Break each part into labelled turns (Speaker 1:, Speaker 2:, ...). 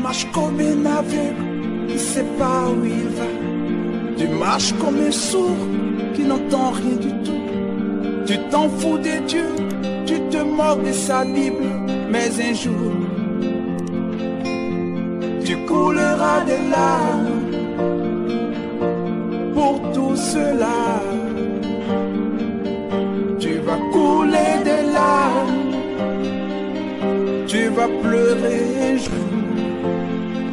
Speaker 1: marches comme un aveugle qui ne sait pas où il va. Tu marches comme un sourd qui n'entend rien du tout. Tu t'en fous de Dieu, tu te moques de sa Bible. Mais un jour, tu couleras des larmes pour tout cela. Tu vas couler des larmes, tu vas pleurer un jour.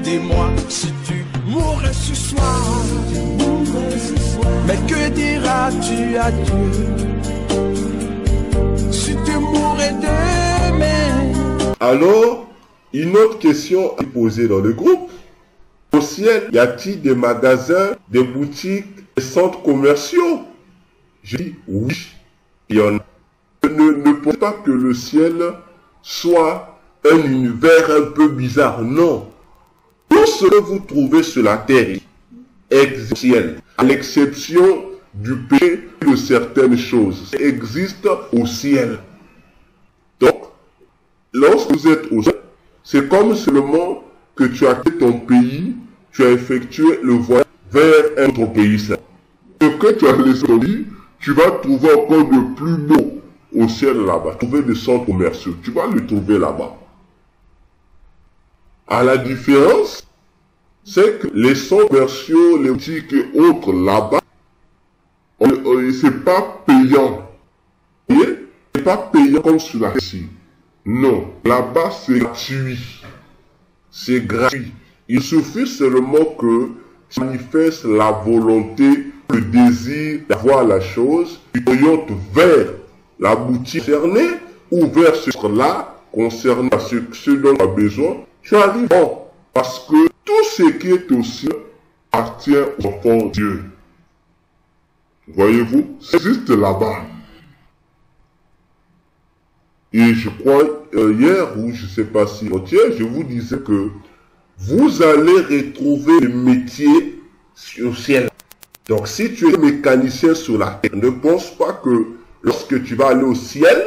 Speaker 1: Dis-moi si tu mourrais ce soir, mais que diras-tu à Dieu si tu mourrais demain?
Speaker 2: Alors, une autre question est posée dans le groupe. Au ciel, y a-t-il des magasins, des boutiques, des centres commerciaux? Je dis oui, il y en a. Ne pensez pas que le ciel soit un univers un peu bizarre, non. Tout ce que vous trouvez sur la terre existe au ciel, à l'exception du péché de certaines choses. Ça existe au ciel. Donc, lorsque vous êtes au ciel, c'est comme seulement que tu as quitté ton pays, tu as effectué le voyage vers un autre pays. Ce que tu as laissé au lit, tu vas trouver encore de plus beau au ciel là-bas. Trouver des centres commerciaux, tu vas le trouver là-bas. À la différence, c'est que les centres commerciaux, les boutiques et autres là-bas, c'est pas payant. C'est pas payant comme sur la ici. Non, là-bas c'est gratuit. C'est gratuit. Il suffit seulement que tu manifestes la volonté, le désir d'avoir la chose, tu orientes vers la boutique concernée ou vers ce là concernant ce dont tu as besoin. Tu arrives bon, parce que tout ce qui est au ciel appartient aux enfants de Dieu. Voyez-vous, c'est juste là-bas. Et je crois, hier, ou je ne sais pas si entière, je vous disais que vous allez retrouver des métiers au ciel. Donc, si tu es mécanicien sur la terre, ne pense pas que lorsque tu vas aller au ciel,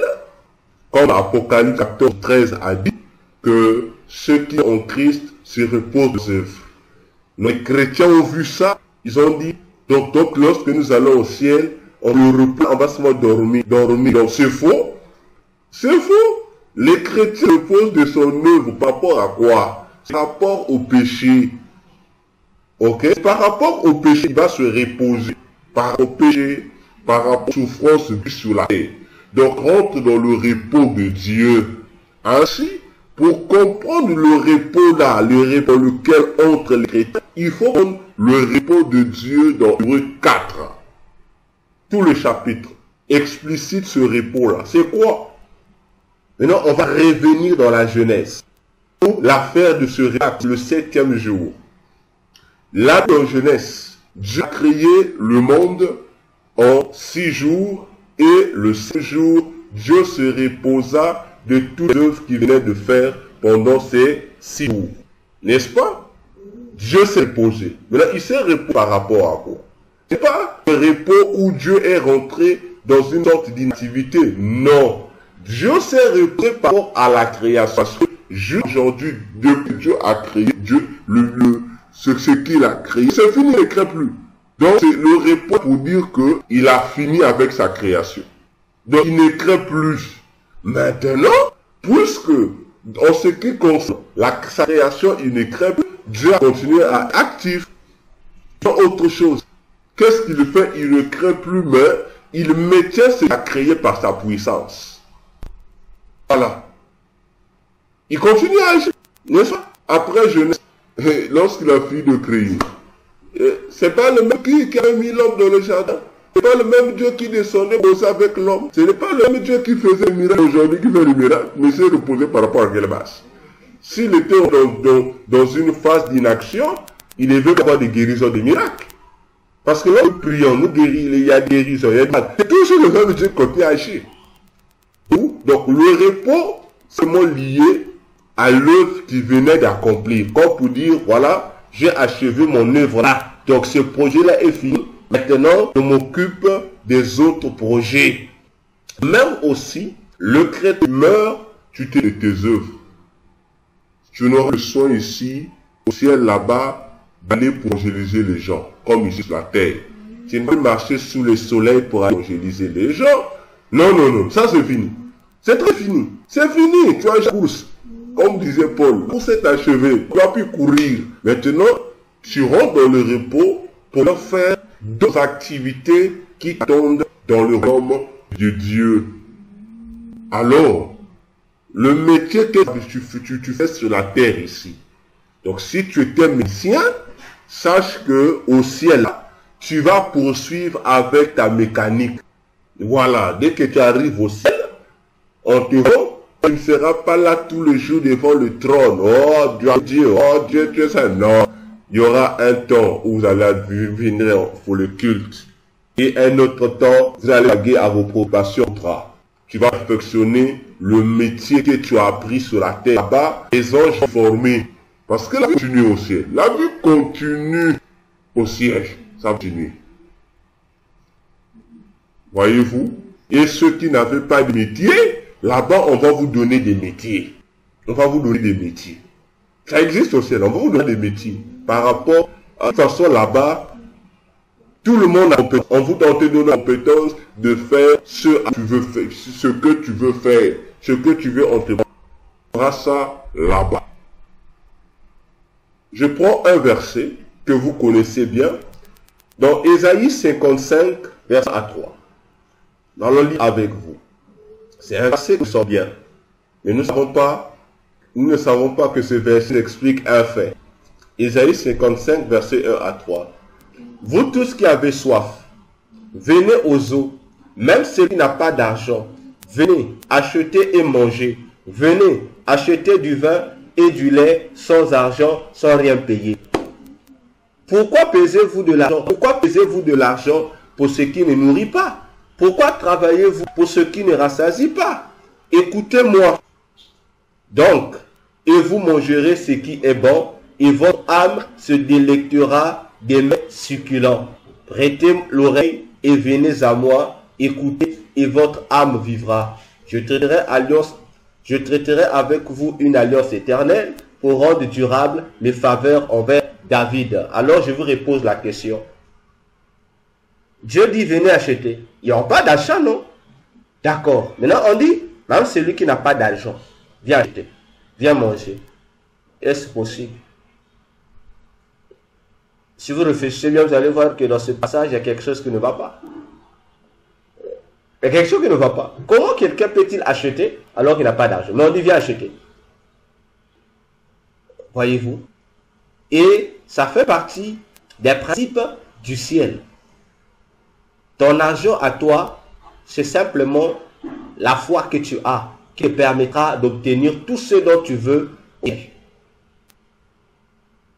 Speaker 2: comme Apocalypse 14, 13 a dit, que ceux qui ont Christ se reposent aux œuvres. Les chrétiens ont vu ça, ils ont dit, donc lorsque nous allons au ciel, on le repose, on va seulement dormir. Donc c'est faux. C'est faux. Les chrétiens reposent de son œuvre par rapport à quoi? Par rapport au péché. Ok? Par rapport au péché, il va se reposer. Par rapport au péché, par rapport aux souffrances vues sur la terre. Donc rentre dans le repos de Dieu. Ainsi, pour comprendre le repos là, le repos dans lequel entrent les chrétiens, il faut prendre le repos de Dieu dans Hébreux 4. Tout le chapitre explicite ce repos là. C'est quoi? Maintenant, on va revenir dans la Genèse. L'affaire de ce repos, le 7e jour. Là, dans Genèse, Dieu a créé le monde en 6 jours et le 7e jour, Dieu se reposa de toutes les œuvres qu'il venait de faire pendant ces 6 jours. N'est-ce pas? Dieu s'est reposé. Maintenant, il s'est reposé par rapport à quoi? C'est pas un repos où Dieu est rentré dans une sorte d'inactivité. Non. Dieu s'est reposé par rapport à la création. Parce que aujourd'hui, depuis Dieu a créé, Dieu, ce qu'il a créé, c'est fini, il ne crée plus. Donc, c'est le repos pour dire qu'il a fini avec sa création. Donc, il ne crée plus. Maintenant, puisque, en ce qui concerne sa création, il ne crée plus, Dieu a continué à être actif dans autre chose. Qu'est-ce qu'il fait? Il ne crée plus, mais il maintient ce qu'il a créé par sa puissance. Voilà. Il continue à agir, n'est-ce pas? Après Genèse, lorsqu'il a fini de créer, c'est pas le même qui a mis l'homme dans le jardin. C'est pas le même Dieu qui descendait bosser avec l'homme. Ce n'est pas le même Dieu qui faisait le miracle aujourd'hui qui fait le miracle, mais c'est reposé par rapport à quelle base? S'il était dans une phase d'inaction, il devait avoir des guérisons, des miracles. Parce que là, nous prions, nous guérissons, il y a des guérisons, il y a des miracles. C'est toujours le même Dieu qui continue à agir. Donc le repos, c'est vraiment lié à l'œuvre qui venait d'accomplir. Comme pour dire, voilà, j'ai achevé mon œuvre là. Donc ce projet-là est fini. Maintenant, je m'occupe des autres projets. Même aussi, le chrétien meurt, tu t'es de tes œuvres. Tu n'auras besoin ici au ciel là-bas d'aller pour évangéliser les gens, comme ici sur la terre. Tu ne peux marcher sous le soleil pour évangéliser les gens. Non, non, non, ça c'est fini. C'est très fini. C'est fini. Tu as une course. Comme disait Paul, la course est achevée. Tu as pu courir. Maintenant, tu rentres dans le repos pour faire d'autres activités qui t'attendent dans le royaume de Dieu. Alors, le métier que tu fais sur la terre ici. Donc, si tu étais médecin, sache que au ciel, tu vas poursuivre avec ta mécanique. Voilà, dès que tu arrives au ciel, on te voit, tu ne seras pas là tous les jours devant le trône. Oh Dieu, tu es ça. Non, il y aura un temps où vous allez venir pour le culte. Et un autre temps, vous allez vaguer à vos préoccupations. Tu vas perfectionner le métier que tu as appris sur la terre. Là-bas, les anges sont formés. Parce que la vie continue au ciel. La vie continue au siège. Ça continue. Voyez-vous? Et ceux qui n'avaient pas de métier, là-bas, on va vous donner des métiers. On va vous donner des métiers. Ça existe au ciel. On va vous donner des métiers. Par rapport à toute façon, là-bas, tout le monde a compétence. On vous donne la compétence de faire ce que tu veux faire. Ce que tu veux faire. Ce que tu veux entreprendre. On fera ça là-bas. Je prends un verset que vous connaissez bien. Dans Ésaïe 55, verset 3. Dans le livre avec vous. C'est un verset que nous sommes bien. Mais nous ne savons pas que ce verset explique un fait. Ésaïe 55, verset 1 à 3. Vous tous qui avez soif, venez aux eaux, même celui qui n'a pas d'argent, venez acheter et manger. Venez acheter du vin et du lait sans argent, sans rien payer. Pourquoi pesez-vous de l'argent? Pourquoi pesez-vous de l'argent pour ce qui ne nourrit pas? Pourquoi travaillez-vous pour ce qui ne rassasie pas? Écoutez-moi. Donc, et vous mangerez ce qui est bon, et votre âme se délectera des mets succulents. Prêtez l'oreille et venez à moi, écoutez, et votre âme vivra. Je traiterai avec vous une alliance éternelle pour rendre durable mes faveurs envers David. Alors je vous repose la question. Dieu dit venez acheter. Il n'y aura pas d'achat, non? D'accord. Maintenant on dit, même celui qui n'a pas d'argent, viens acheter, viens manger. Est-ce possible? Si vous réfléchissez bien, vous allez voir que dans ce passage, il y a quelque chose qui ne va pas. Il y a quelque chose qui ne va pas. Comment quelqu'un peut-il acheter alors qu'il n'a pas d'argent? Mais on dit viens acheter. Voyez-vous? Et ça fait partie des principes du ciel. Ton argent à toi, c'est simplement la foi que tu as qui te permettra d'obtenir tout ce dont tu veux.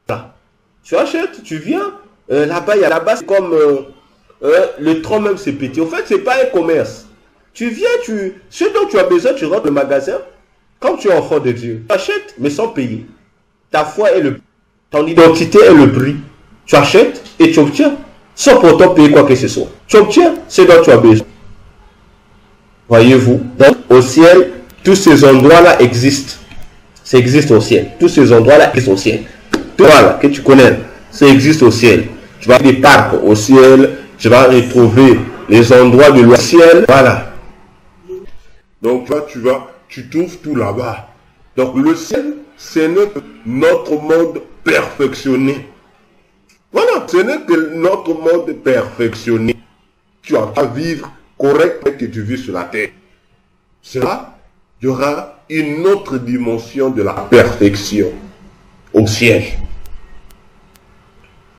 Speaker 2: Voilà. Tu achètes, tu viens. Là-bas, c'est comme le tronc même, c'est petit. En fait, c'est pas un commerce. Tu viens, ce dont tu as besoin, tu rentres au magasin. Comme tu es enfant de Dieu, tu achètes, mais sans payer. Ta foi est ton identité est le prix. Tu achètes et tu obtiens. Sans pourtant payer quoi que ce soit. Tu obtiens ce dont tu as besoin. Voyez-vous? Donc, au ciel, tous ces endroits-là existent. Ça existe au ciel. Tous ces endroits-là existent au ciel. Tout voilà, que tu connais, ça existe au ciel. Tu vas des parcs au ciel. Tu vas retrouver les endroits de le ciel. Voilà. Donc, tu trouves tout là-bas. Donc, le ciel, c'est notre monde perfectionné. Voilà, ce n'est que notre monde perfectionné. Tu vas pas vivre correctement que tu vis sur la terre. Cela, il y aura une autre dimension de la perfection au ciel.